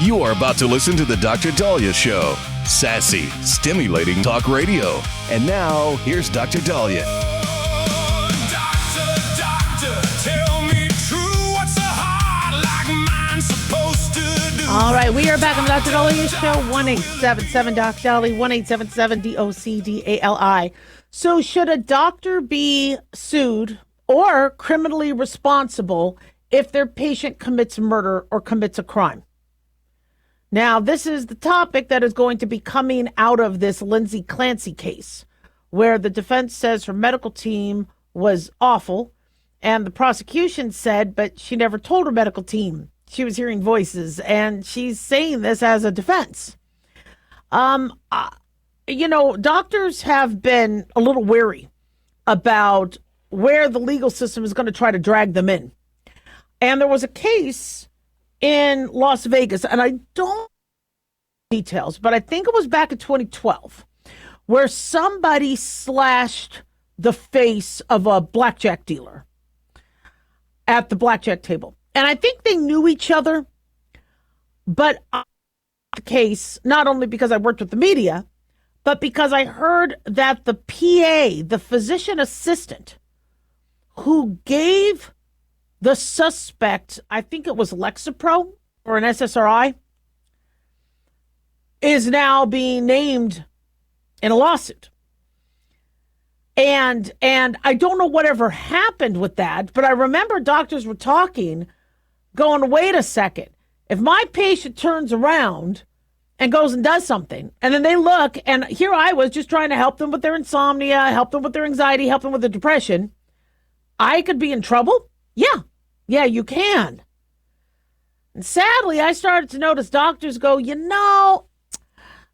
You're about to listen to the Dr. Dahlia Show. Sassy, stimulating talk radio. And now, here's Dr. Dahlia. All right, we are back on the Dr. Dahlia Show, 1-877-DOC-DALI, 1-877-DOC-DALI. So should a doctor be sued or criminally responsible if their patient commits murder or commits a crime? Now, this is the topic that is going to be coming out of this Lindsay Clancy case, where the defense says her medical team was awful, and the prosecution said, but she never told her medical team she was hearing voices, and she's saying this as a defense. Doctors have been a little wary about where the legal system is going to try to drag them in. And there was a case in Las Vegas, and I don't know details, but I think it was back in 2012, where somebody slashed the face of a blackjack dealer at the blackjack table. And I think they knew each other, but the case, not only because I worked with the media, but because I heard that the PA, the physician assistant, who gave the suspect, I think it was Lexapro or an SSRI, is now being named in a lawsuit. And I don't know whatever happened with that, but I remember doctors were talking, going, wait a second. If my patient turns around and goes and does something, and then they look, and here I was just trying to help them with their insomnia, help them with their anxiety, help them with their depression, I could be in trouble? Yeah, you can. And sadly, I started to notice doctors go,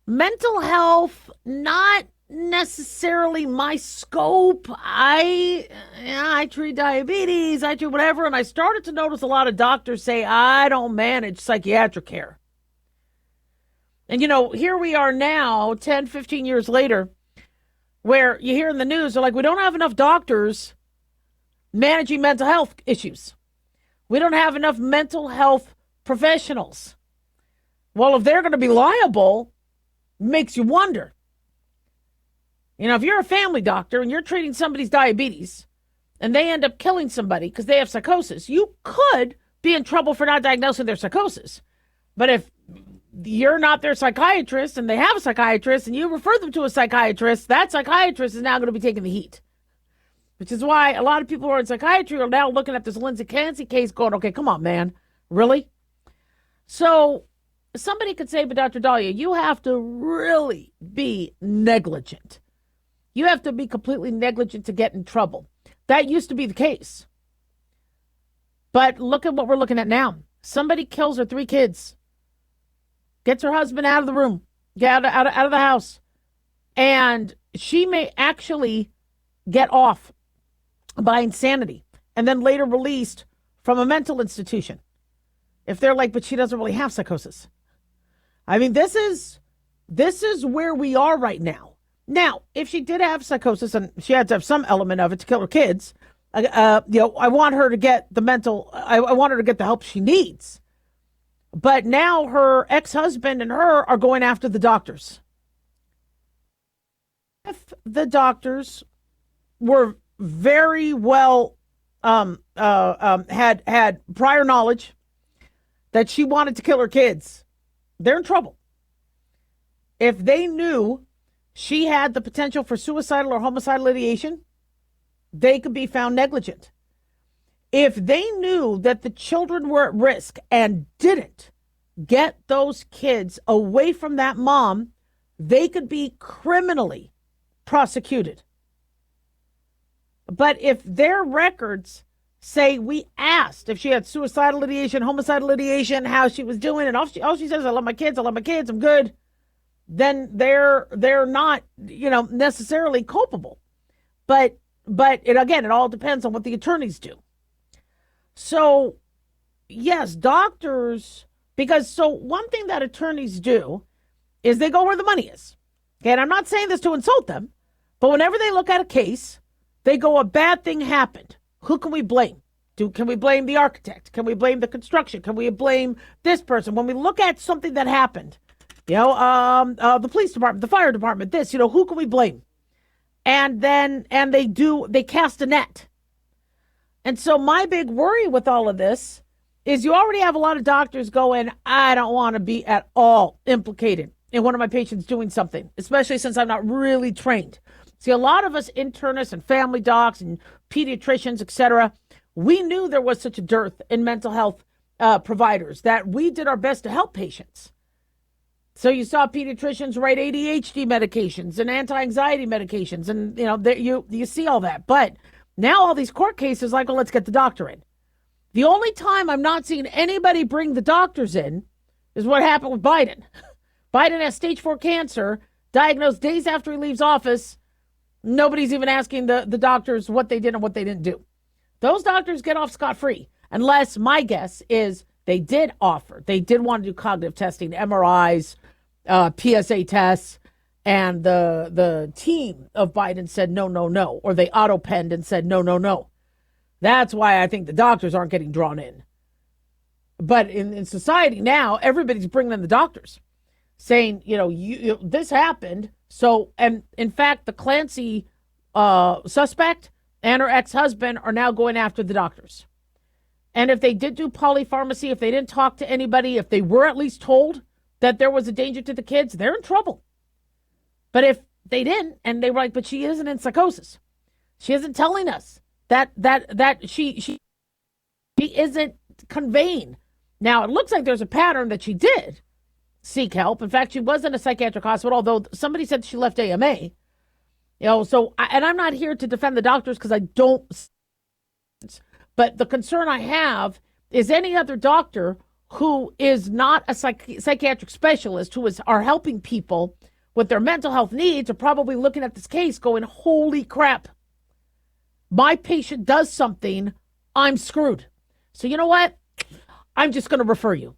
mental health, not necessarily my scope. I treat diabetes, I treat whatever. And I started to notice a lot of doctors say, I don't manage psychiatric care. And, here we are now, 10, 15 years later, where you hear in the news, they're like, we don't have enough doctors managing mental health issues. We don't have enough mental health professionals. Well, if they're going to be liable, it makes you wonder. If you're a family doctor and you're treating somebody's diabetes and they end up killing somebody because they have psychosis, you could be in trouble for not diagnosing their psychosis. But if you're not their psychiatrist and they have a psychiatrist and you refer them to a psychiatrist, that psychiatrist is now going to be taking the heat. Which is why a lot of people who are in psychiatry are now looking at this Lindsay Clancy case going, okay, come on, man. Really? So somebody could say, but Dr. Dahlia, you have to really be negligent. You have to be completely negligent to get in trouble. That used to be the case. But look at what we're looking at now. Somebody kills her 3 kids, gets her husband out of the room, get out of the house, and she may actually get off by insanity and then later released from a mental institution. If they're like, but she doesn't really have psychosis. I mean, this is where we are right now. Now, if she did have psychosis and she had to have some element of it to kill her kids, I want her to get I want her to get the help she needs. But now her ex-husband and her are going after the doctors. If the doctors were very well had prior knowledge that she wanted to kill her kids, they're in trouble. If they knew she had the potential for suicidal or homicidal ideation, they could be found negligent. If they knew that the children were at risk and didn't get those kids away from that mom, they could be criminally prosecuted. But if their records say we asked if she had suicidal ideation, homicidal ideation, how she was doing, and all she says, I love my kids, I'm good, then they're not, necessarily culpable. But it all depends on what the attorneys do. So, yes, doctors, one thing that attorneys do is they go where the money is. Okay, and I'm not saying this to insult them, but whenever they look at a case, they go, a bad thing happened. Who can we blame? Can we blame the architect? Can we blame the construction? Can we blame this person? When we look at something that happened, the police department, the fire department, this, who can we blame? And they cast a net. And so my big worry with all of this is you already have a lot of doctors going, I don't want to be at all implicated in one of my patients doing something, especially since I'm not really trained. See, a lot of us internists and family docs and pediatricians, etc., we knew there was such a dearth in mental health providers that we did our best to help patients. So you saw pediatricians write ADHD medications and anti-anxiety medications, and you see all that. But now all these court cases, like, well, let's get the doctor in. The only time I'm not seeing anybody bring the doctors in is what happened with Biden. Biden has stage 4 cancer, diagnosed days after he leaves office. Nobody's even asking the doctors what they did and what they didn't do. Those doctors get off scot-free, unless my guess is they did want to do cognitive testing, MRIs, PSA tests, and the team of Biden said no, no, no, or they auto-penned and said no, no, no. That's why I think the doctors aren't getting drawn in. But in society now, everybody's bringing in the doctors, saying, this happened. So, and in fact, the Clancy suspect and her ex-husband are now going after the doctors. And if they did do polypharmacy, if they didn't talk to anybody, if they were at least told that there was a danger to the kids, they're in trouble. But if they didn't, and they were like, but she isn't in psychosis. She isn't telling us that she isn't conveying. Now, it looks like there's a pattern that she did seek help. In fact, she was in a psychiatric hospital, although somebody said she left AMA. And I'm not here to defend the doctors because I don't. But the concern I have is any other doctor who is not a psychiatric specialist, who are helping people with their mental health needs, are probably looking at this case going, holy crap, my patient does something, I'm screwed. So you know what? I'm just going to refer you.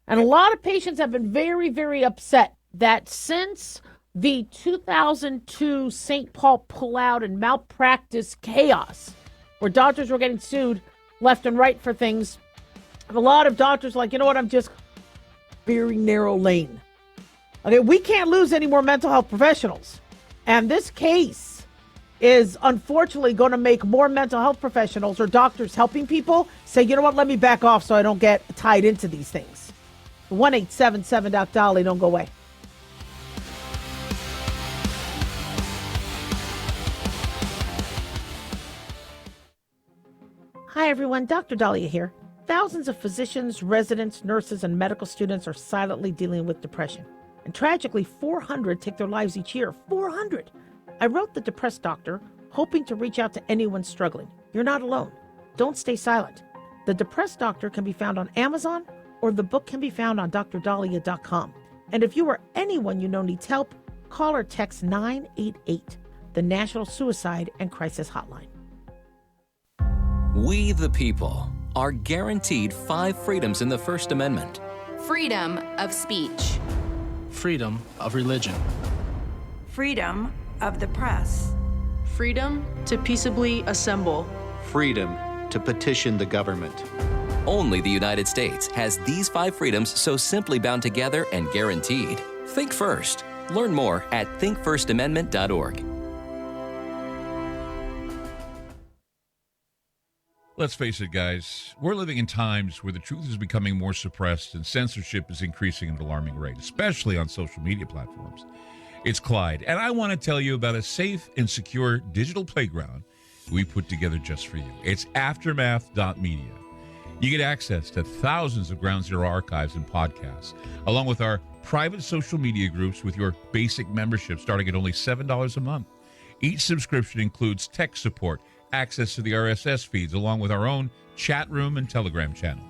And a lot of patients have been very, very upset that since the 2002 St. Paul pullout and malpractice chaos, where doctors were getting sued left and right for things, a lot of doctors are like, you know what, I'm just very narrow lane. Okay, we can't lose any more mental health professionals. And this case is unfortunately going to make more mental health professionals or doctors helping people say, you know what, let me back off so I don't get tied into these things. 1-877-DOC-DOLLY, don't go away. Hi, everyone. Dr. Dahlia here. Thousands of physicians, residents, nurses, and medical students are silently dealing with depression. And tragically, 400 take their lives each year. 400! I wrote The Depressed Doctor, hoping to reach out to anyone struggling. You're not alone. Don't stay silent. The Depressed Doctor can be found on Amazon, or the book can be found on drdahlia.com. And if you or anyone you know needs help, call or text 988, the National Suicide and Crisis Hotline. We, the people, are guaranteed 5 freedoms in the First Amendment. Freedom of speech. Freedom of religion. Freedom of the press. Freedom to peaceably assemble. Freedom to petition the government. Only the United States has these 5 freedoms so simply bound together and guaranteed. Think first. Learn more at thinkfirstamendment.org. Let's face it, guys, we're living in times where the truth is becoming more suppressed and censorship is increasing at an alarming rate, especially on social media platforms. It's Clyde, and I want to tell you about a safe and secure digital playground we put together just for you. It's Aftermath.media. You get access to thousands of Ground Zero archives and podcasts, along with our private social media groups with your basic membership starting at only $7 a month. Each subscription includes tech support, access to the RSS feeds, along with our own chat room and Telegram channel.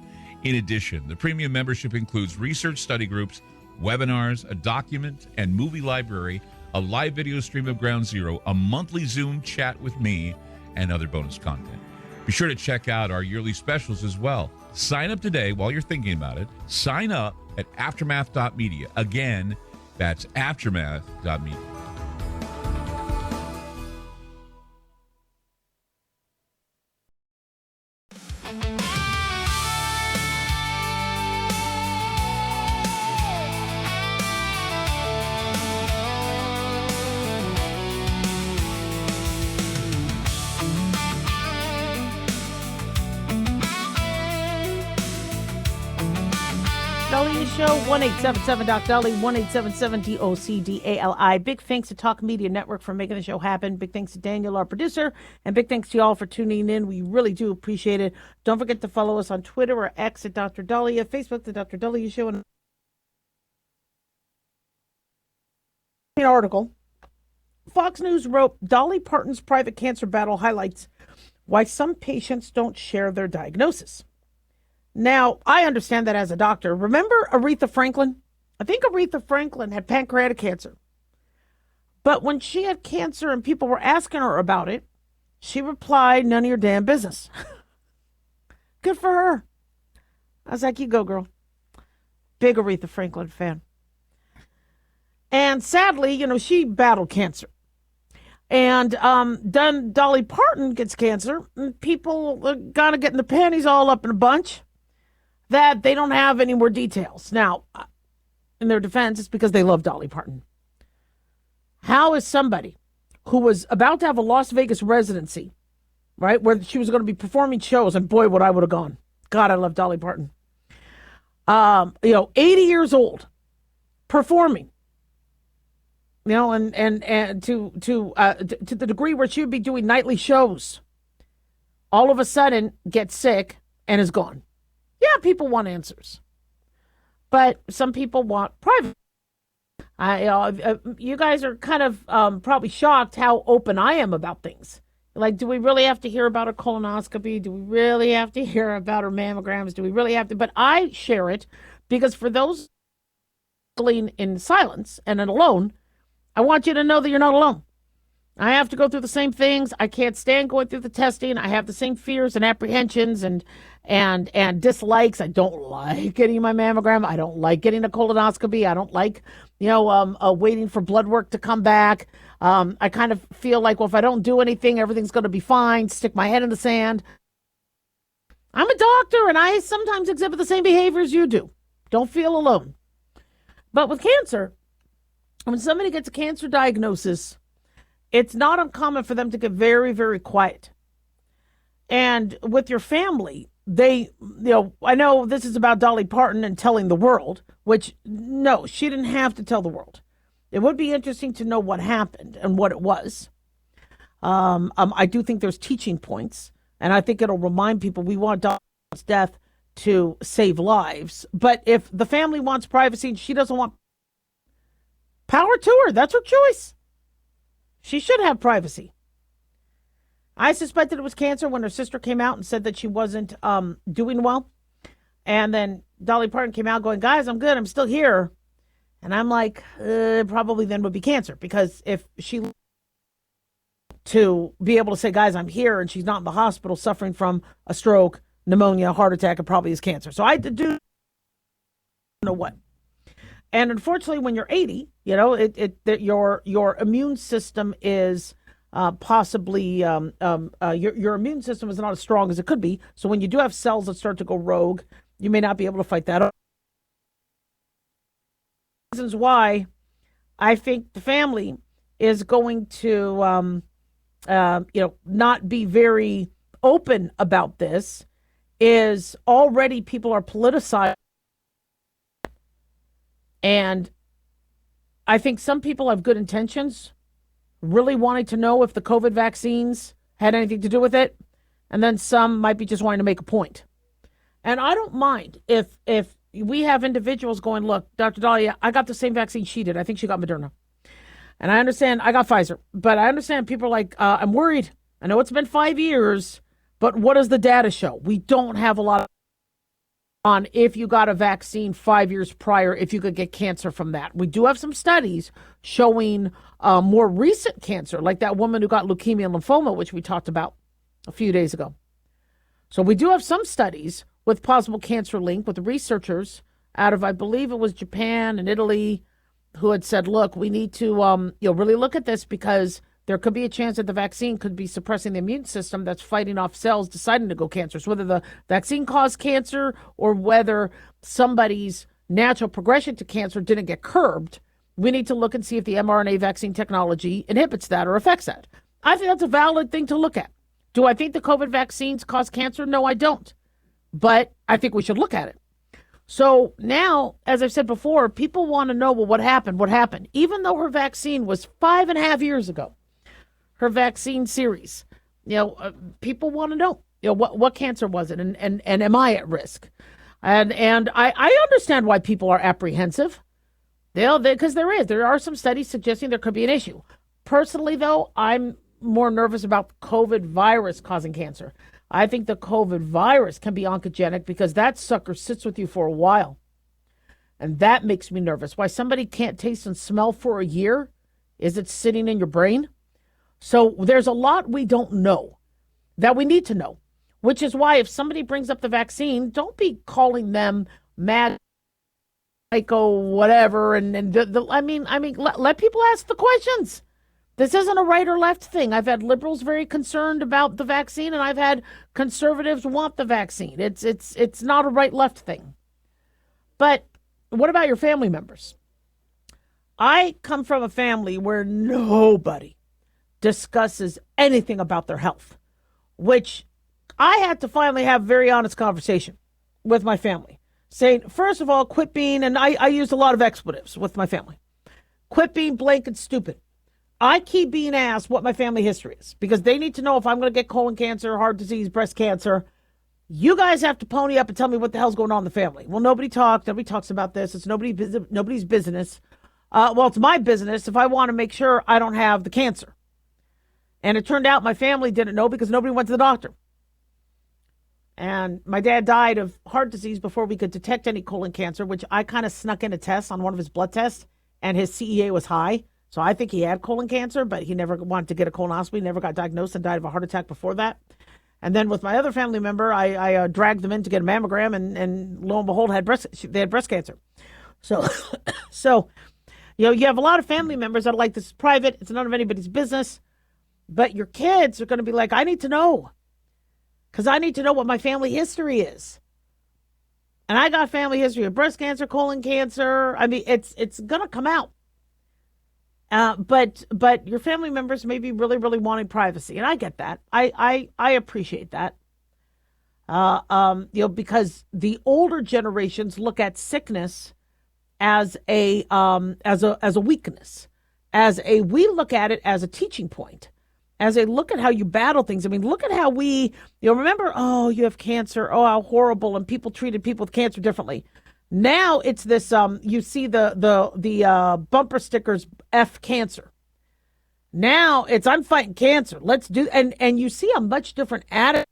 In addition, the premium membership includes research study groups, webinars, a document and movie library, a live video stream of Ground Zero, a monthly Zoom chat with me, and other bonus content. Be sure to check out our yearly specials as well. Sign up today while you're thinking about it. Sign up at Aftermath.media. Again, that's Aftermath.media. Dahlia Show, 1-877-DOC-DOLLY, 1-877-DOC-DALI. Big thanks to Talk Media Network for making the show happen. Big thanks to Daniel, our producer, and big thanks to y'all for tuning in. We really do appreciate it. Don't forget to follow us on Twitter or X at Dr. Dahlia, Facebook, The Dr. Dahlia Show, and an article. Fox News wrote, Dolly Parton's private cancer battle highlights why some patients don't share their diagnosis. Now, I understand that as a doctor. Remember Aretha Franklin? I think Aretha Franklin had pancreatic cancer. But when she had cancer and people were asking her about it, she replied, none of your damn business. Good for her. I was like, you go, girl. Big Aretha Franklin fan. And sadly, she battled cancer. And then Dolly Parton gets cancer, and people got to get in the panties all up in a bunch that they don't have any more details. Now, in their defense, it's because they love Dolly Parton. How is somebody who was about to have a Las Vegas residency, right, where she was going to be performing shows, and boy, would I would have gone. God, I love Dolly Parton. 80 years old, performing. And to the degree where she would be doing nightly shows, all of a sudden gets sick and is gone. Yeah, people want answers, but some people want private. You guys are kind of probably shocked how open I am about things. Like, do we really have to hear about her colonoscopy? Do we really have to hear about her mammograms? Do we really have to? But I share it because for those in silence and alone, I want you to know that you're not alone. I have to go through the same things. I can't stand going through the testing. I have the same fears and apprehensions and dislikes. I don't like getting my mammogram. I don't like getting a colonoscopy. I don't like, waiting for blood work to come back. I kind of feel like, well, if I don't do anything, everything's going to be fine. Stick my head in the sand. I'm a doctor, and I sometimes exhibit the same behaviors you do. Don't feel alone. But with cancer, when somebody gets a cancer diagnosis, it's not uncommon for them to get very, very quiet. And with your family, I know this is about Dolly Parton and telling the world, which, no, she didn't have to tell the world. It would be interesting to know what happened and what it was. I do think there's teaching points, and I think it'll remind people we want Dolly's death to save lives. But if the family wants privacy and she doesn't want, power to her. That's her choice. She should have privacy. I suspected it was cancer when her sister came out and said that she wasn't doing well. And then Dolly Parton came out going, guys, I'm good. I'm still here. And I'm like, probably then would be cancer. Because if she to be able to say, guys, I'm here, and she's not in the hospital suffering from a stroke, pneumonia, heart attack, it probably is cancer. So I do know what. And unfortunately, when you're 80, your immune system is possibly your immune system is not as strong as it could be. So when you do have cells that start to go rogue, you may not be able to fight that. Reasons why I think the family is going to not be very open about this is already people are politicized. And I think some people have good intentions, really wanting to know if the COVID vaccines had anything to do with it. And then some might be just wanting to make a point. And I don't mind if we have individuals going, look, Dr. Dahlia, I got the same vaccine she did. I think she got Moderna. And I understand I got Pfizer. But I understand people are like, I'm worried. I know it's been 5 years, but what does the data show? We don't have a lot on if you got a vaccine 5 years prior, if you could get cancer from that. We do have some studies showing more recent cancer, like that woman who got leukemia and lymphoma, which we talked about a few days ago. So we do have some studies with possible cancer link with researchers out of, I believe it was Japan and Italy, who had said, look, we need to really look at this because there could be a chance that the vaccine could be suppressing the immune system that's fighting off cells deciding to go cancerous, whether the vaccine caused cancer or whether somebody's natural progression to cancer didn't get curbed. We need to look and see if the mRNA vaccine technology inhibits that or affects that. I think that's a valid thing to look at. Do I think the COVID vaccines cause cancer? No, I don't. But I think we should look at it. So now, as I've said before, people want to know, well, what happened? What happened? Even though her vaccine was 5.5 years ago, her vaccine series, people want to know, what cancer was it? And am I at risk? And I understand why people are apprehensive. Because there are some studies suggesting there could be an issue. Personally, though, I'm more nervous about the COVID virus causing cancer. I think the COVID virus can be oncogenic because that sucker sits with you for a while. And that makes me nervous. Why somebody can't taste and smell for a year? Is it sitting in your brain? So there's a lot we don't know that we need to know, which is why if somebody brings up the vaccine, don't be calling them mad, psycho, whatever. Let people ask the questions. This isn't a right or left thing. I've had liberals very concerned about the vaccine, and I've had conservatives want the vaccine. It's not a right left thing. But what about your family members? I come from a family where nobody discusses anything about their health, which I had to finally have a very honest conversation with my family, saying, first of all, quit being, and I used a lot of expletives with my family, quit being blank and stupid. I keep being asked what my family history is because they need to know if I'm going to get colon cancer, heart disease, breast cancer. You guys have to pony up and tell me what the hell's going on in the family. Well, nobody talks about this. It's nobody's business. Well, it's my business if I want to make sure I don't have the cancer. And it turned out my family didn't know because nobody went to the doctor. And my dad died of heart disease before we could detect any colon cancer, which I kind of snuck in a test on one of his blood tests, and his CEA was high. So I think he had colon cancer, but he never wanted to get a colonoscopy, never got diagnosed, and died of a heart attack before that. And then with my other family member, I dragged them in to get a mammogram, and lo and behold, they had breast cancer. So, you have a lot of family members that are like, this is private, it's none of anybody's business. But your kids are going to be like, I need to know. Because I need to know what my family history is. And I got family history of breast cancer, colon cancer. I mean, it's going to come out. But your family members may be really, really wanting privacy. And I get that. I appreciate that. Because the older generations look at sickness as a weakness. We look at it as a teaching point. As a look at how you battle things. I mean, look at how we, remember, oh, you have cancer. Oh, how horrible. And people treated people with cancer differently. Now it's this, you see the bumper stickers, F cancer. Now it's, I'm fighting cancer. Let's do, and you see a much different attitude.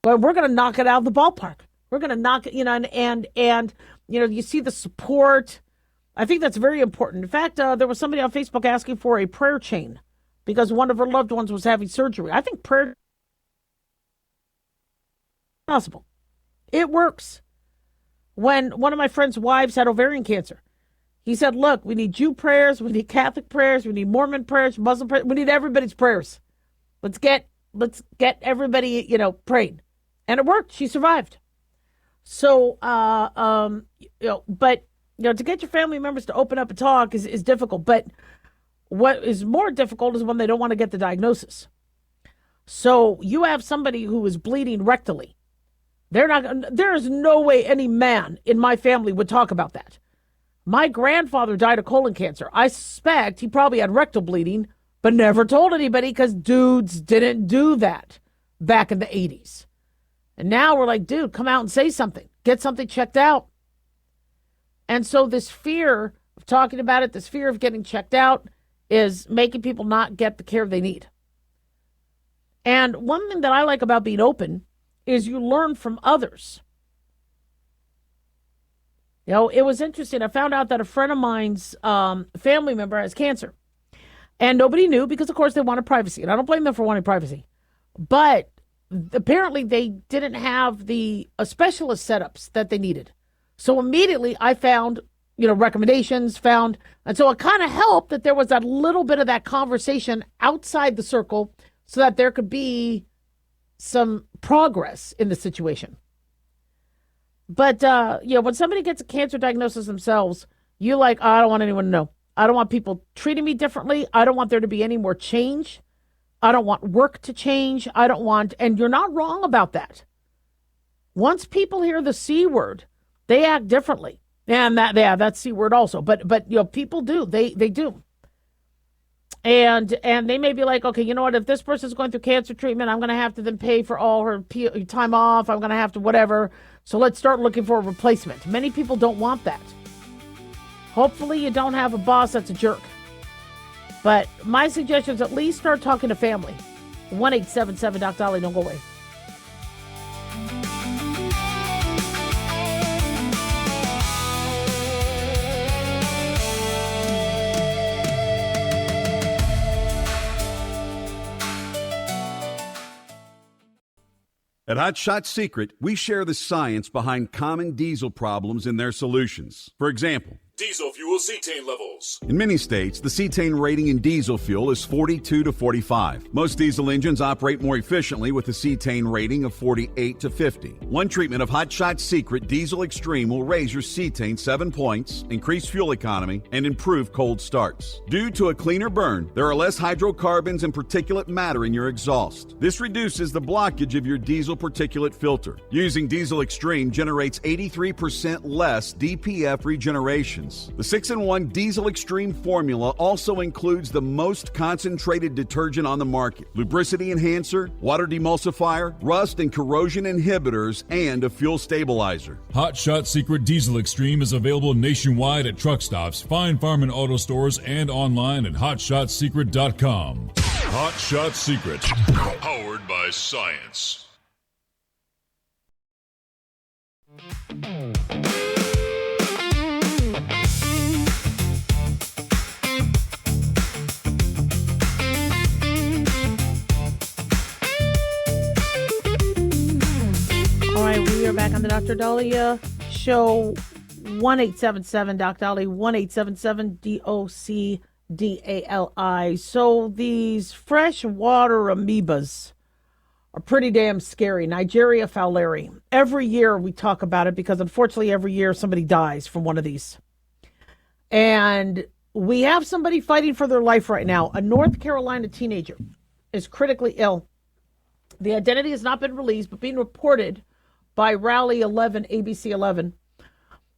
But we're going to knock it out of the ballpark. We're going to knock it, and you see the support. I think that's very important. In fact, there was somebody on Facebook asking for a prayer chain because one of her loved ones was having surgery. I think prayer is possible. It works. When one of my friend's wives had ovarian cancer, he said, look, we need Jew prayers, we need Catholic prayers, we need Mormon prayers, Muslim prayers, we need everybody's prayers. Let's get everybody, praying. And it worked. She survived. So, but to get your family members to open up and talk is difficult. But what is more difficult is when they don't want to get the diagnosis. So you have somebody who is bleeding rectally. There is no way any man in my family would talk about that. My grandfather died of colon cancer. I suspect he probably had rectal bleeding, but never told anybody because dudes didn't do that back in the 80s. And now we're like, dude, come out and say something. Get something checked out. And so this fear of talking about it, this fear of getting checked out is making people not get the care they need. And one thing that I like about being open is you learn from others. It was interesting. I found out that a friend of mine's family member has cancer. And nobody knew because, of course, they wanted privacy. And I don't blame them for wanting privacy. But apparently they didn't have the specialist setups that they needed. So immediately I found recommendations found. And so it kind of helped that there was a little bit of that conversation outside the circle so that there could be some progress in the situation. But, when somebody gets a cancer diagnosis themselves, you're like, I don't want anyone to know. I don't want people treating me differently. I don't want there to be any more change. I don't want work to change. And you're not wrong about that. Once people hear the C word, they act differently. And that's C word also. But people do. They do. And they may be like, okay, you know what? If this person's going through cancer treatment, I'm going to have to then pay for all her time off. I'm going to have to whatever. So let's start looking for a replacement. Many people don't want that. Hopefully you don't have a boss that's a jerk. But my suggestion is at least start talking to family. 1-877 Doc Dolly, don't go away. At Hot Shot Secret, we share the science behind common diesel problems and their solutions. For example, diesel fuel cetane levels. In many states, the cetane rating in diesel fuel is 42 to 45. Most diesel engines operate more efficiently with a cetane rating of 48 to 50. One treatment of Hot Shot Secret Diesel Extreme will raise your cetane 7 points, increase fuel economy, and improve cold starts. Due to a cleaner burn, there are less hydrocarbons and particulate matter in your exhaust. This reduces the blockage of your diesel particulate filter. Using Diesel Extreme generates 83% less DPF regeneration. The 6-in-1 Diesel Extreme formula also includes the most concentrated detergent on the market, lubricity enhancer, water demulsifier, rust and corrosion inhibitors, and a fuel stabilizer. Hot Shot Secret Diesel Extreme is available nationwide at truck stops, fine farm and auto stores, and online at hotshotsecret.com. Hot Shot Secret, powered by science. All right, we are back on the Dr. Dahlia Show. 1-877 Doc Dolly, 1-877 DOCDALI. So these freshwater amoebas are pretty damn scary. Naegleria fowleri. Every year we talk about it because unfortunately every year somebody dies from one of these. And we have somebody fighting for their life right now. A North Carolina teenager is critically ill. The identity has not been released, but being reported by Rally 11, ABC 11.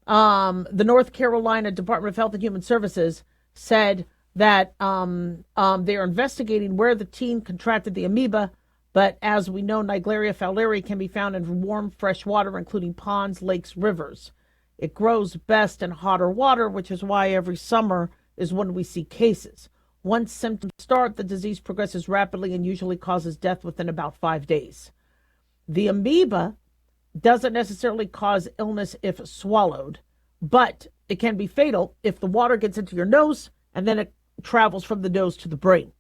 The North Carolina Department of Health and Human Services said that they are investigating where the teen contracted the amoeba. But as we know, Naegleria fowleri can be found in warm, fresh water, including ponds, lakes, rivers. It grows best in hotter water, which is why every summer is when we see cases. Once symptoms start, the disease progresses rapidly and usually causes death within about 5 days. The amoeba doesn't necessarily cause illness if swallowed, but it can be fatal if the water gets into your nose and then it travels from the nose to the brain.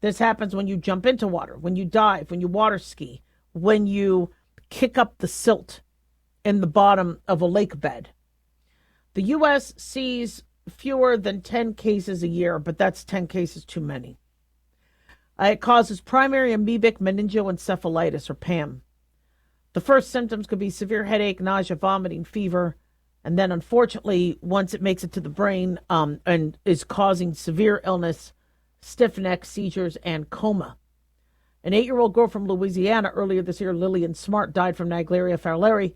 This happens when you jump into water, when you dive, when you water ski, when you kick up the silt in the bottom of a lake bed. The U.S. sees fewer than 10 cases a year, but that's 10 cases too many. It causes primary amoebic meningoencephalitis, or PAM. The first symptoms could be severe headache, nausea, vomiting, fever, and then unfortunately, once it makes it to the brain and is causing severe illness, stiff neck, seizures, and coma. An 8-year-old girl from Louisiana earlier this year, Lillian Smart, died from Naegleria fowleri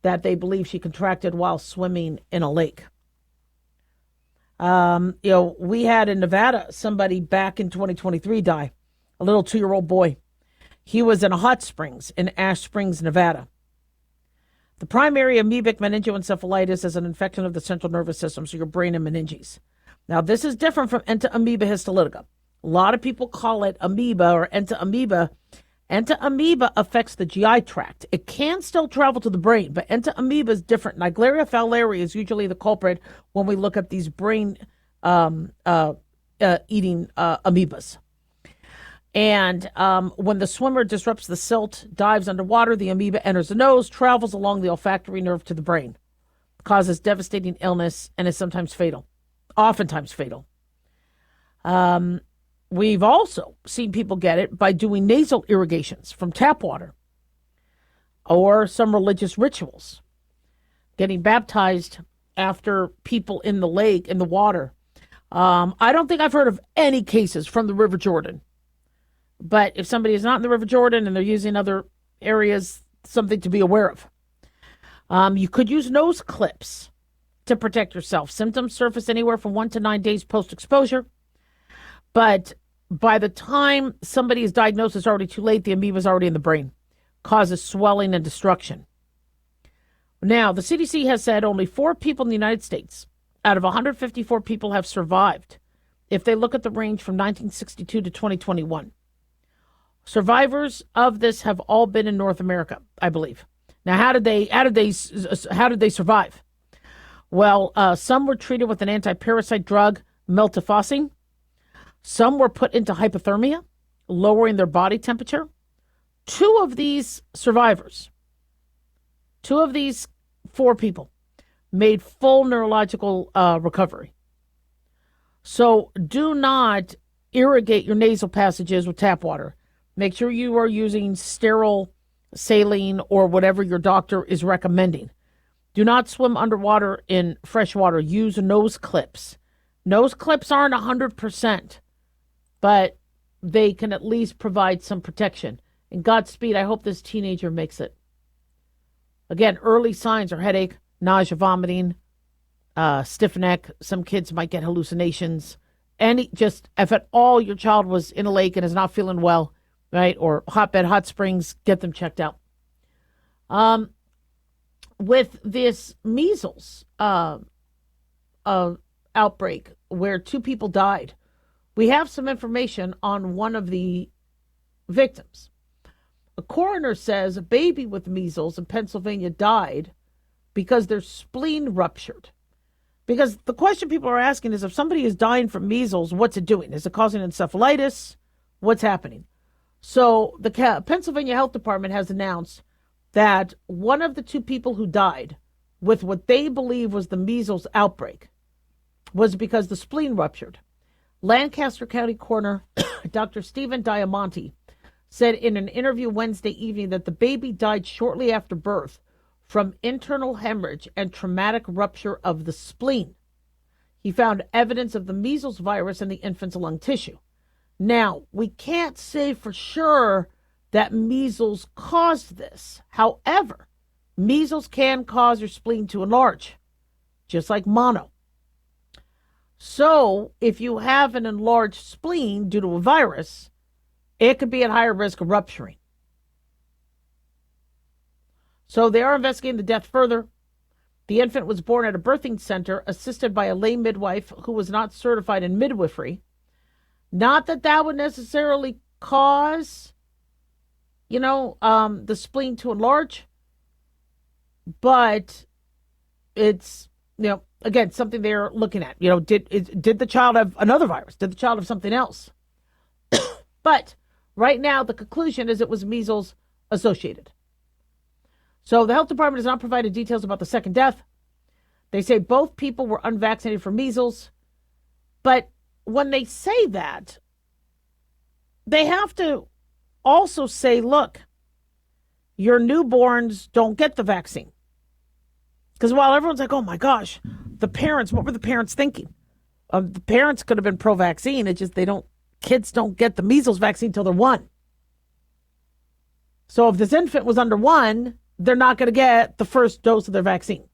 that they believe she contracted while swimming in a lake. We had in Nevada somebody back in 2023 die, a little 2-year-old boy. He was in a hot springs in Ash Springs, Nevada. The primary amoebic meningoencephalitis is an infection of the central nervous system, so your brain and meninges. Now, this is different from Entamoeba histolytica. A lot of people call it amoeba or entamoeba. Entamoeba affects the GI tract. It can still travel to the brain, but entamoeba is different. Naegleria fowleri is usually the culprit when we look at these brain eating amoebas. And when the swimmer disrupts the silt, dives underwater, the amoeba enters the nose, travels along the olfactory nerve to the brain, causes devastating illness, and is sometimes fatal, oftentimes fatal. We've also seen people get it by doing nasal irrigations from tap water or some religious rituals, getting baptized after people in the lake, in the water. I don't think I've heard of any cases from the River Jordan. But if somebody is not in the River Jordan and they're using other areas, something to be aware of. You could use nose clips to protect yourself. Symptoms surface anywhere from 1 to 9 days post-exposure. But by the time somebody is diagnosed, it's already too late. The amoeba is already in the brain, causes swelling and destruction. Now, the CDC has said only 4 people in the United States out of 154 people have survived if they look at the range from 1962 to 2021. Survivors of this have all been in North America, I believe. Now, how did they survive? Well, some were treated with an anti-parasite drug, meltifosine. Some were put into hypothermia, lowering their body temperature. 2 of these survivors, 2 of these 4 people, made full neurological recovery. So do not irrigate your nasal passages with tap water. Make sure you are using sterile saline or whatever your doctor is recommending. Do not swim underwater in fresh water. Use nose clips. Nose clips aren't 100%, but they can at least provide some protection. And Godspeed, I hope this teenager makes it. Again, early signs are headache, nausea, vomiting, stiff neck. Some kids might get hallucinations. If at all your child was in a lake and is not feeling well, right, or hotbed, hot springs, get them checked out. With this measles outbreak where 2 people died, we have some information on one of the victims. A coroner says a baby with measles in Pennsylvania died because their spleen ruptured. Because the question people are asking is, if somebody is dying from measles, what's it doing? Is it causing encephalitis? What's happening? So the Pennsylvania Health Department has announced that one of the 2 people who died with what they believe was the measles outbreak was because the spleen ruptured. Lancaster County Coroner Dr. Stephen Diamante said in an interview Wednesday evening that the baby died shortly after birth from internal hemorrhage and traumatic rupture of the spleen. He found evidence of the measles virus in the infant's lung tissue. Now, we can't say for sure that measles caused this. However, measles can cause your spleen to enlarge, just like mono. So, if you have an enlarged spleen due to a virus, it could be at higher risk of rupturing. So they are investigating the death further. The infant was born at a birthing center assisted by a lay midwife who was not certified in midwifery. Not that that would necessarily cause, the spleen to enlarge, but it's, again, something they're looking at. Did the child have another virus? Did the child have something else? But right now, the conclusion is it was measles associated. So the health department has not provided details about the second death. They say both people were unvaccinated for measles. But when they say that, they have to also say, look, your newborns don't get the vaccine. Because while everyone's like, oh my gosh, the parents, what were the parents thinking? The parents could have been pro-vaccine. It's just kids don't get the measles vaccine till they're 1. So if this infant was under 1, they're not going to get the first dose of their vaccine.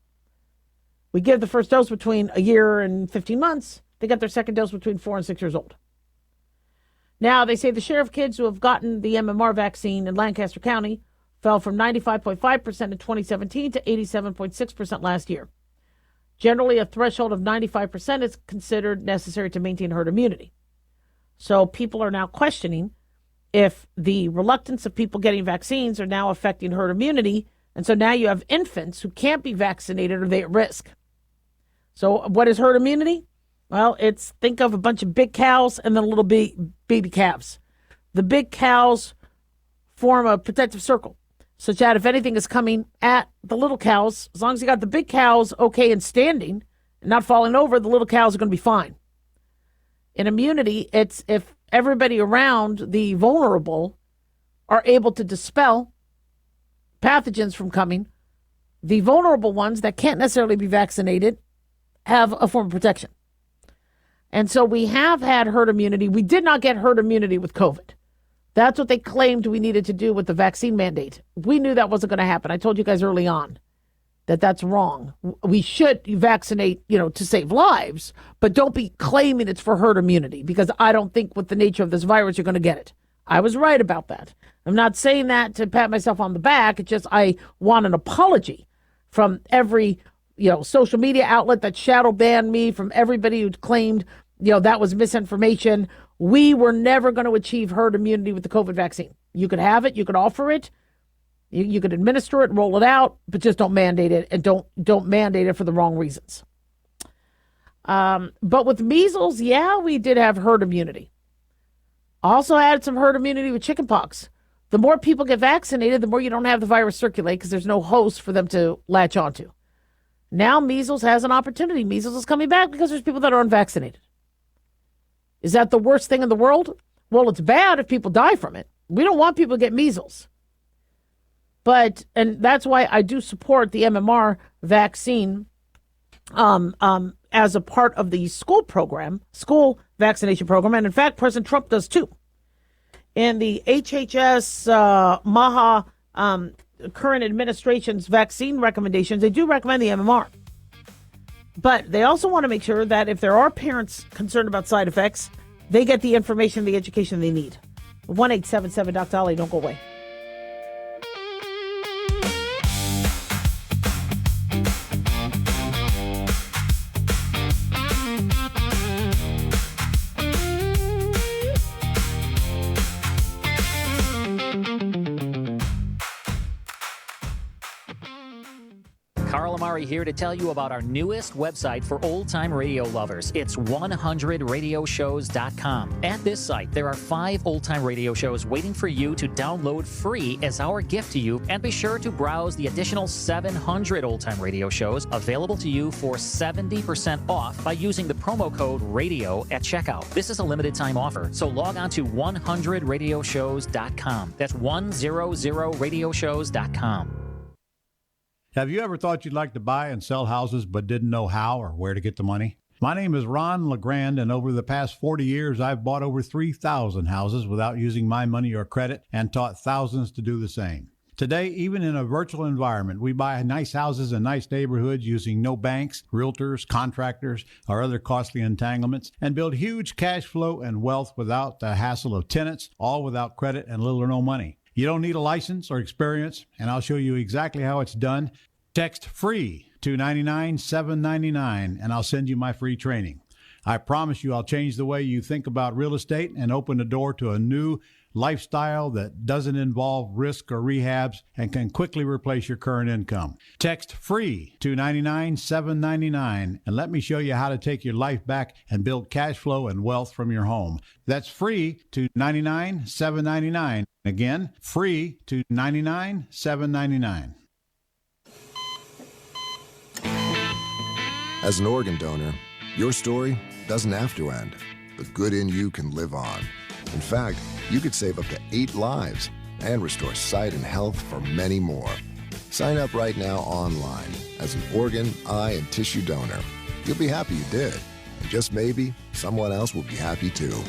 We give the first dose between a year and 15 months. They get their second dose between 4 and 6 years old. Now, they say the share of kids who have gotten the MMR vaccine in Lancaster County fell from 95.5% in 2017 to 87.6% last year. Generally, a threshold of 95% is considered necessary to maintain herd immunity. So people are now questioning if the reluctance of people getting vaccines are now affecting herd immunity. And so now you have infants who can't be vaccinated or they're at risk. So what is herd immunity? Well, think of a bunch of big cows and then little baby calves. The big cows form a protective circle. such that if anything is coming at the little cows, as long as you got the big cows okay and standing and not falling over, the little cows are going to be fine. In immunity, it's if everybody around the vulnerable are able to dispel pathogens from coming, the vulnerable ones that can't necessarily be vaccinated have a form of protection. And so we have had herd immunity. We did not get herd immunity with COVID. That's what they claimed we needed to do with the vaccine mandate. We knew that wasn't going to happen. I told you guys early on that that's wrong. We should vaccinate, to save lives, but don't be claiming it's for herd immunity, because I don't think with the nature of this virus you're going to get it. I was right about that. I'm not saying that to pat myself on the back. It's just I want an apology from every, social media outlet that shadow banned me, from everybody who claimed, that was misinformation. We were never going to achieve herd immunity with the COVID vaccine. You could have it, you could offer it, you could administer it, roll it out, but just don't mandate it, and don't mandate it for the wrong reasons. But with measles, yeah, we did have herd immunity. Also had some herd immunity with chickenpox. The more people get vaccinated, the more you don't have the virus circulate, because there's no host for them to latch onto. Now measles has an opportunity. Measles is coming back because there's people that are unvaccinated. Is that the worst thing in the world? Well, it's bad if people die from it. We don't want people to get measles. And that's why I do support the MMR vaccine as a part of the school vaccination program. And in fact, President Trump does too. In the HHS MAHA current administration's vaccine recommendations, they do recommend the MMR. But they also want to make sure that if there are parents concerned about side effects, they get the information, the education they need. 1-877-Doc-Dolly, don't go away. Carl Amari here to tell you about our newest website for old-time radio lovers. It's 100radioshows.com. At this site, there are 5 old-time radio shows waiting for you to download free as our gift to you, and be sure to browse the additional 700 old-time radio shows available to you for 70% off by using the promo code RADIO at checkout. This is a limited time offer, so log on to 100radioshows.com. That's 100radioshows.com. Have you ever thought you'd like to buy and sell houses but didn't know how or where to get the money? My name is Ron LeGrand, and over the past 40 years, I've bought over 3,000 houses without using my money or credit, and taught thousands to do the same. Today, even in a virtual environment, we buy nice houses in nice neighborhoods using no banks, realtors, contractors, or other costly entanglements, and build huge cash flow and wealth without the hassle of tenants, all without credit and little or no money. You don't need a license or experience, and I'll show you exactly how it's done. Text FREE to 99799, and I'll send you my free training. I promise you I'll change the way you think about real estate and open the door to a new lifestyle that doesn't involve risk or rehabs and can quickly replace your current income. Text FREE to 99799, and let me show you how to take your life back and build cash flow and wealth from your home. That's FREE to 99799. Again, FREE to 99799. As an organ donor, your story doesn't have to end. The good in you can live on. In fact, you could save up to 8 lives and restore sight and health for many more. Sign up right now online as an organ, eye, and tissue donor. You'll be happy you did. And just maybe, someone else will be happy too.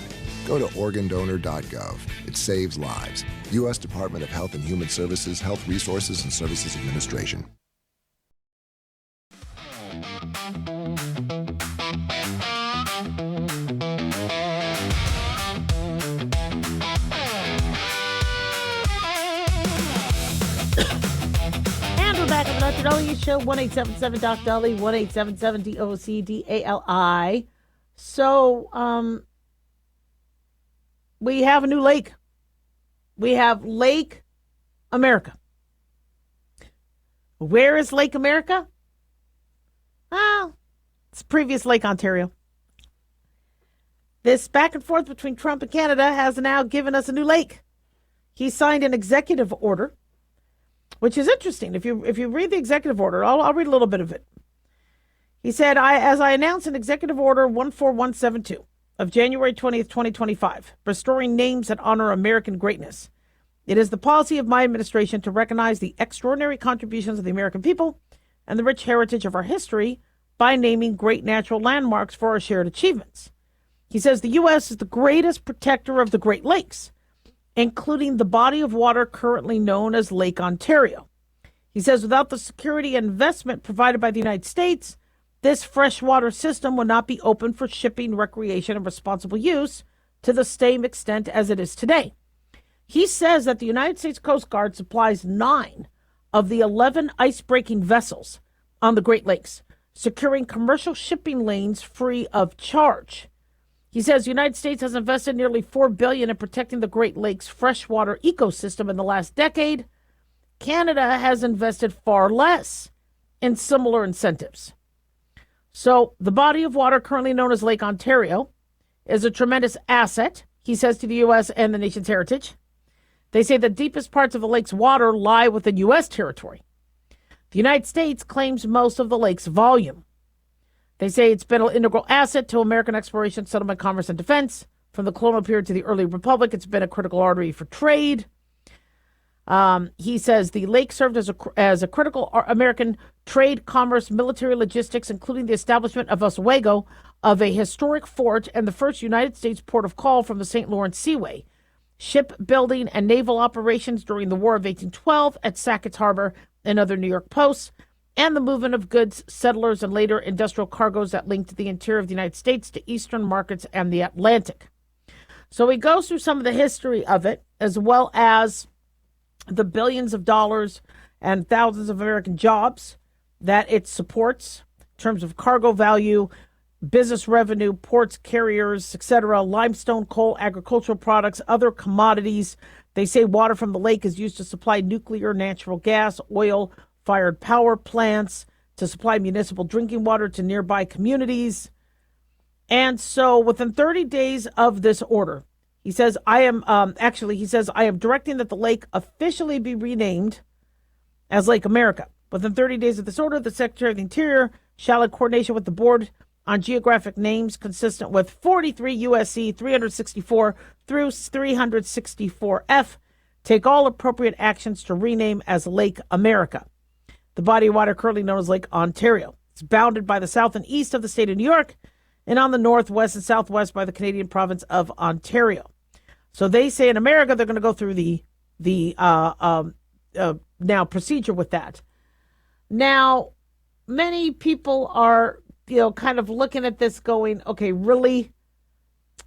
Go to organdonor.gov. It saves lives. U.S. Department of Health and Human Services, Health Resources and Services Administration. Back on the Dr. Dolly Show, 1-877-Doc-Dolly, 1-877-DOC-DALI. So, we have a new lake. We have Lake America. Where is Lake America? It's previous Lake Ontario. This back and forth between Trump and Canada has now given us a new lake. He signed an executive order which is interesting. If you read the executive order, I'll read a little bit of it. He said, as I announced in Executive Order 14172 of January 20th, 2025, restoring names that honor American greatness, it is the policy of my administration to recognize the extraordinary contributions of the American people and the rich heritage of our history by naming great natural landmarks for our shared achievements. He says the U.S. is the greatest protector of the Great Lakes, including the body of water currently known as Lake Ontario. He says without the security and investment provided by the United States, this freshwater system will not be open for shipping, recreation, and responsible use to the same extent as it is today. He says that the United States Coast Guard supplies 9 of the 11 ice-breaking vessels on the Great Lakes, securing commercial shipping lanes free of charge. He says the United States has invested nearly $4 billion in protecting the Great Lakes freshwater ecosystem in the last decade. Canada has invested far less in similar incentives. So the body of water currently known as Lake Ontario is a tremendous asset, he says, to the U.S. and the nation's heritage. They say the deepest parts of the lake's water lie within U.S. territory. The United States claims most of the lake's volume. They say it's been an integral asset to American exploration, settlement, commerce, and defense. From the colonial period to the early republic, it's been a critical artery for trade. He says the lake served as a critical American trade, commerce, military logistics, including the establishment of Oswego, of a historic fort and the first United States port of call from the St. Lawrence Seaway, shipbuilding and naval operations during the War of 1812 at Sackett's Harbor and other New York posts, and the movement of goods, settlers, and later industrial cargoes that linked the interior of the United States to eastern markets and the Atlantic. So he goes through some of the history of it, as well as the billions of dollars and thousands of American jobs that it supports in terms of cargo value, business revenue, ports, carriers, etc., limestone, coal, agricultural products, other commodities. They say water from the lake is used to supply nuclear, natural gas, oil-fired power plants, to supply municipal drinking water to nearby communities. And so within 30 days of this order, he says, I am directing that the lake officially be renamed as Lake America. Within 30 days of this order, the Secretary of the Interior shall, in coordination with the Board on Geographic Names consistent with 43 U.S.C. 364 through 364F, take all appropriate actions to rename as Lake America. The body of water currently known as Lake Ontario. It's bounded by the south and east of the state of New York, and on the northwest and southwest by the Canadian province of Ontario. So they say in America they're going to go through the now procedure with that. Now, many people are kind of looking at this going, okay, really?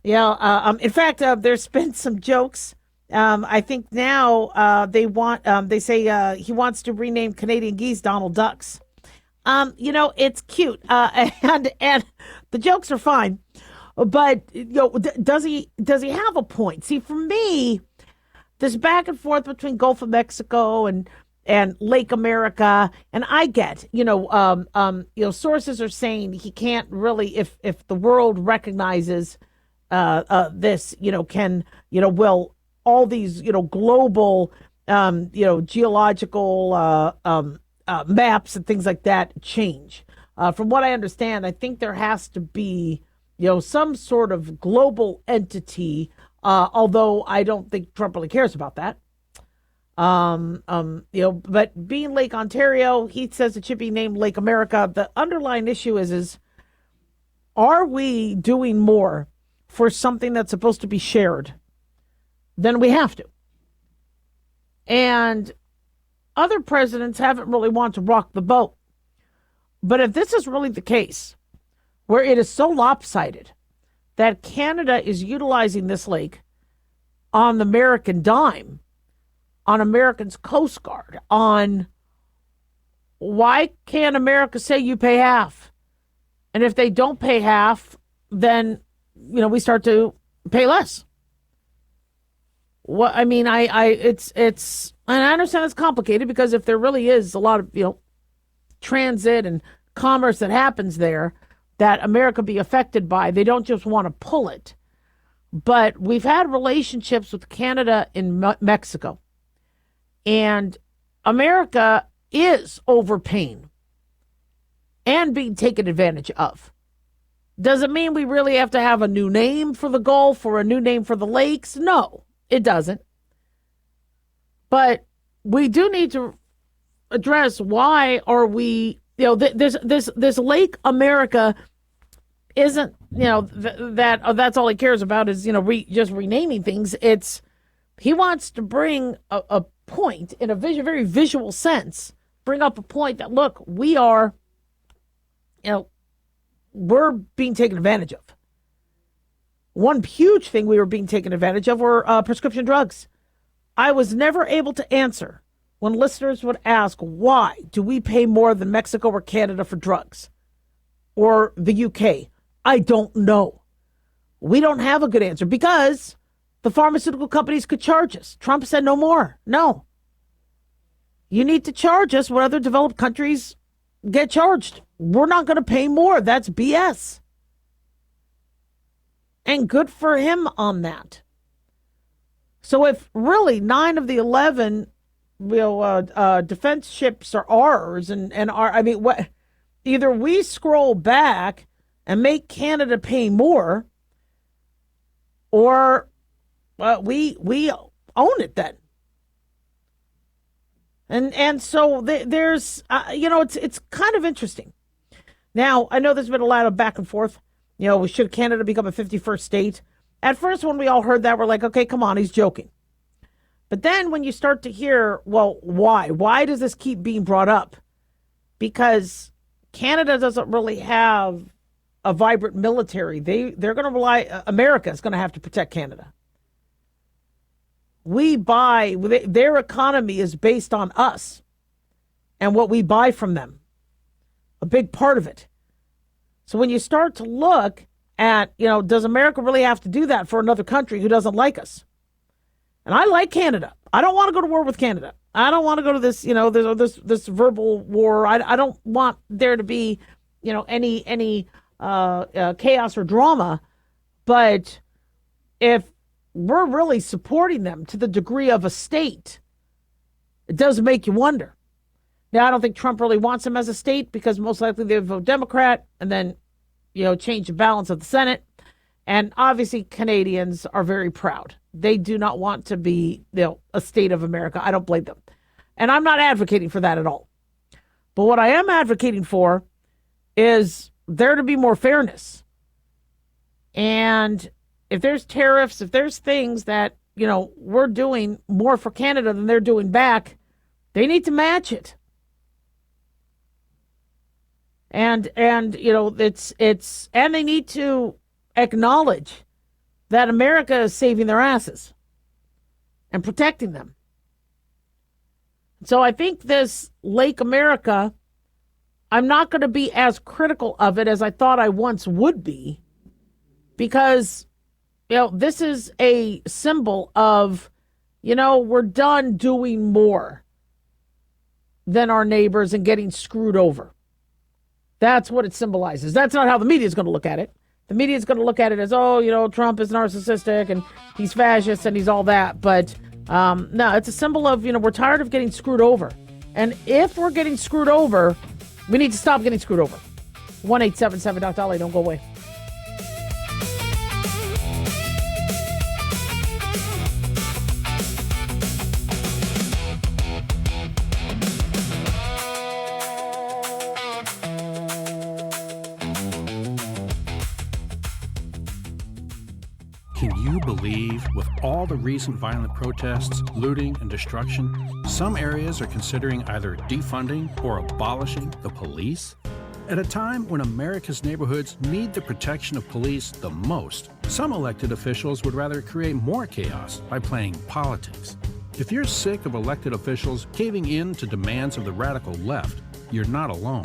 Yeah. In fact, there's been some jokes. I think now they say he wants to rename Canadian geese Donald Ducks. It's cute, and the jokes are fine, but does he have a point? See, for me, this back and forth between Gulf of Mexico and Lake America, and I get, sources are saying he can't really, if the world recognizes this, will all these, global, geological maps and things like that change. From what I understand, I think there has to be, some sort of global entity, although I don't think Trump really cares about that. But being Lake Ontario, he says it should be named Lake America. The underlying issue is are we doing more for something that's supposed to be shared than we have to? And other presidents haven't really wanted to rock the boat. But if this is really the case, where it is so lopsided that Canada is utilizing this lake on the American dime, on Americans' Coast Guard, on why can't America say you pay half? And if they don't pay half, then, we start to pay less. What I mean, it's, and I understand it's complicated because if there really is a lot of, transit and commerce that happens there that America be affected by, they don't just want to pull it. But we've had relationships with Canada and Mexico. And America is overpaying and being taken advantage of. Does it mean we really have to have a new name for the Gulf or a new name for the lakes? No, it doesn't. But we do need to address why are we, this Lake America isn't, that's all he cares about is, just renaming things. He wants to bring a point in a very visual sense, bring up a point that, look, we are, we're being taken advantage of. One huge thing we were being taken advantage of were prescription drugs. I was never able to answer when listeners would ask, why do we pay more than Mexico or Canada for drugs? Or the UK? I don't know. We don't have a good answer because the pharmaceutical companies could charge us. Trump said no more. No. You need to charge us what other developed countries get charged. We're not going to pay more. That's BS. And good for him on that. So if really 9 of the 11 defense ships are ours what? Either we scroll back and make Canada pay more, or we own it then. And so there's it's kind of interesting. Now, I know there's been a lot of back and forth. Should Canada become a 51st state? At first, when we all heard that, we're like, okay, come on, he's joking. But then when you start to hear, well, why? Why does this keep being brought up? Because Canada doesn't really have a vibrant military. They're going to rely, America is going to have to protect Canada. Their economy is based on us and what we buy from them. A big part of it. So when you start to look at, does America really have to do that for another country who doesn't like us? And I like Canada. I don't want to go to war with Canada. I don't want to go to this, this verbal war. I don't want there to be, any chaos or drama. But if we're really supporting them to the degree of a state, it does make you wonder. Now, I don't think Trump really wants them as a state because most likely they would vote Democrat and then, change the balance of the Senate. And obviously, Canadians are very proud. They do not want to be, a state of America. I don't blame them. And I'm not advocating for that at all. But what I am advocating for is there to be more fairness. And if there's tariffs, if there's things that, we're doing more for Canada than they're doing back, they need to match it. And it's and they need to acknowledge that America is saving their asses and protecting them. So I think this Lake America, I'm not going to be as critical of it as I thought I once would be, because, this is a symbol of, we're done doing more than our neighbors and getting screwed over. That's what it symbolizes. That's not how the media is going to look at it. The media is going to look at it as, Trump is narcissistic and he's fascist and he's all that. But no, it's a symbol of, we're tired of getting screwed over. And if we're getting screwed over, we need to stop getting screwed over. 1-877-DOC-DOLLY. Don't go away. Can you believe, with all the recent violent protests, looting, and destruction, some areas are considering either defunding or abolishing the police? At a time when America's neighborhoods need the protection of police the most, some elected officials would rather create more chaos by playing politics. If you're sick of elected officials caving in to demands of the radical left, you're not alone.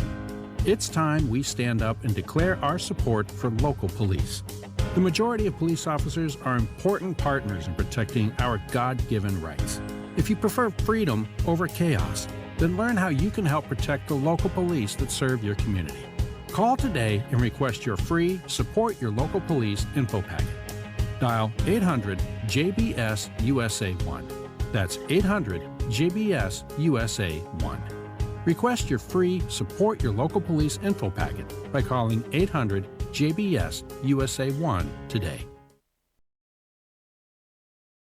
It's time we stand up and declare our support for local police. The majority of police officers are important partners in protecting our God-given rights. If you prefer freedom over chaos, then learn how you can help protect the local police that serve your community. Call today and request your free Support Your Local Police info packet. Dial 800-JBS-USA1. That's 800-JBS-USA-1. Request your free Support Your Local Police info packet by calling 800-JBS-USA-1 today.